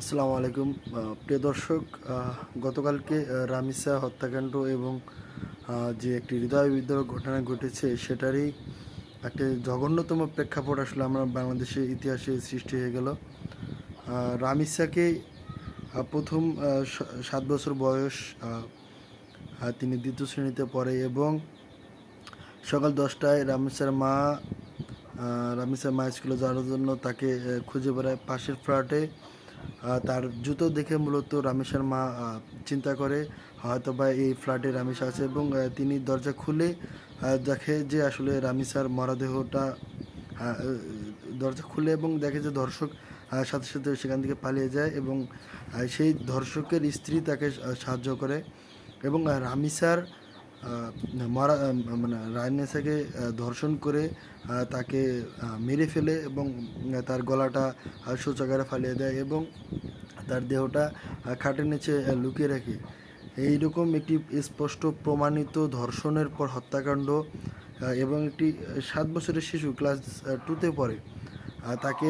আসসালামু আলাইকুম প্রিয় দর্শক। গতকালকে রামিসা হত্যাকাণ্ড এবং যে একটি হৃদয় বিদারক ঘটনা ঘটেছে সেটারই একটি জঘন্যতম প্রেক্ষাপট আসলে আমরা বাংলাদেশের ইতিহাসে সৃষ্টি হয়ে গেল। রামিসাকে প্রথম 7 বছর বয়স, তিনি দ্বিতীয় শ্রেণীতে পড়ে এবং সকাল 10টায় রামিসার মা স্কুলে যাওয়ার জন্য তাকে খুঁজে বেড়ায় পাশের ফ্ল্যাটে। তার জুতো দেখে মূলত রামেশের মা চিন্তা করে হয়তো বা এই ফ্ল্যাটে রামেশ আছে এবং তিনি দরজা খুলে দেখে যে আসলে রামিসার মরদেহটা, দরজা খুলে এবং দেখে যে ধর্ষক সাথে সাথে সেখান থেকে পালিয়ে যায় এবং সেই ধর্ষকের স্ত্রী তাকে সাহায্য করে এবং রামিসার মারা মানে রাইনেসাকে ধর্ষণ করে তাকে মেরে ফেলে এবং তার গলাটা শৌচাগারে ফালিয়ে দেয় এবং তার দেহটা খাটের নিচে লুকিয়ে রাখে। এইরকম একটি স্পষ্ট প্রমাণিত ধর্ষণের পর হত্যাকাণ্ড এবং একটি 7 বছরের শিশু ক্লাস 2তে পড়ে, তাকে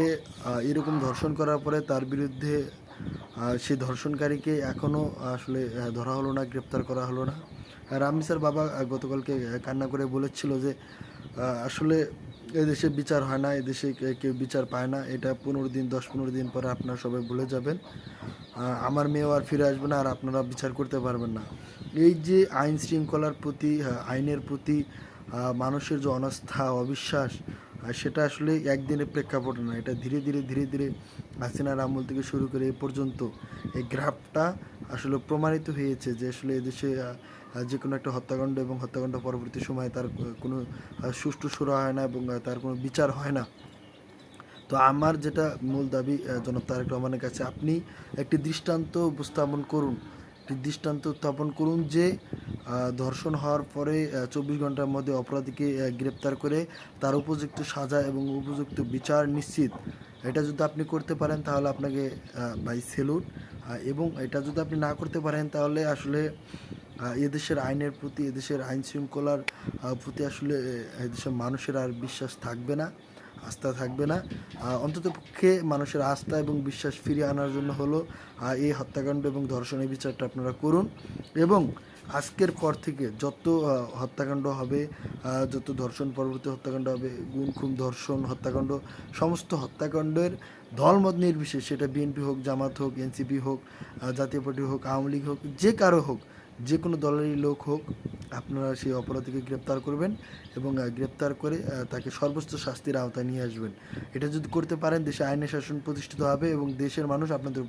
এরকম ধর্ষণ করার পরে তার বিরুদ্ধে সেই ধর্ষণকারীকে এখনও আসলে ধরা হলো না, গ্রেপ্তার করা হলো না। রামিসার বাবা গতকালকে কান্না করে বলেছিল যে আসলে এদেশে বিচার হয় না, এদেশে কেউ বিচার পায় না। এটা 15 দিন 10-15 দিন পরে আপনারা সবাই ভুলে যাবেন। আমার মেয়েও আর ফিরে আসবে না, আর আপনারা বিচার করতে পারবেন না। এই যে আইন শৃঙ্খলার প্রতি, আইনের প্রতি মানুষের যে অনাস্থা, অবিশ্বাস, সেটা আসলে একদিনের প্রেক্ষাপট না। এটা ধীরে ধীরে ধীরে ধীরে হাসিনার আমল থেকে শুরু করে এ পর্যন্ত এই গ্রাফটা আসলে প্রমাণিত হয়েছে যে আসলে এদেশে যে কোনো একটা হত্যাকাণ্ড এবং হত্যাকাণ্ড পরবর্তী সময়ে তার কোনো সুষ্ঠু সুরা হয় না এবং তার কোনো বিচার হয় না। তো আমার যেটা মূল দাবি জনাব তারেক রহমানের কাছে, আপনি একটি দৃষ্টান্ত উত্থাপন করুন যে ধর্ষণ হওয়ার পরে 24 ঘন্টার মধ্যে অপরাধীকে গ্রেপ্তার করে তার উপযুক্ত সাজা এবং উপযুক্ত বিচার নিশ্চিত। এটা যদি আপনি করতে পারেন তাহলে আপনাকে ভাই সেলুট। এবং এটা যদি আপনি না করতে পারেন তাহলে আসলে এদেশের আইনের প্রতি, এদেশের আইন শৃঙ্খলার প্রতি আসলে এদেশের মানুষের আর বিশ্বাস থাকবে না, আস্থা থাকবে না। অন্ততপক্ষে মানুষের আস্থা এবং বিশ্বাস ফিরিয়ে আনার জন্য হলো এই হত্যাকাণ্ড এবং ধর্ষণের বিচারটা আপনারা করুন। এবং আজকের পর থেকে যত হত্যাকাণ্ড হবে, যত ধর্ষণ পরবর্তী হত্যাকাণ্ড হবে, গুম খুন ধর্ষণ হত্যাকাণ্ড, সমস্ত হত্যাকাণ্ডের দলমত নির্বিশেষে, সেটা বিএনপি হোক, জামাত হোক, এনসিপি হোক, জাতীয় পার্টি হোক, আওয়ামী লীগ হোক, যে কারো হোক, যে কোনো দলেরই লোক হোক, আপনারা সেই অপরাধীকে গ্রেপ্তার করবেন এবং গ্রেপ্তার করে তাকে সর্বোচ্চ শাস্তির আওতায় নিয়ে আসবেন। এটা যদি করতে পারেন দেশে আইনের শাসন প্রতিষ্ঠিত হবে এবং দেশের মানুষ আপনাদের উপর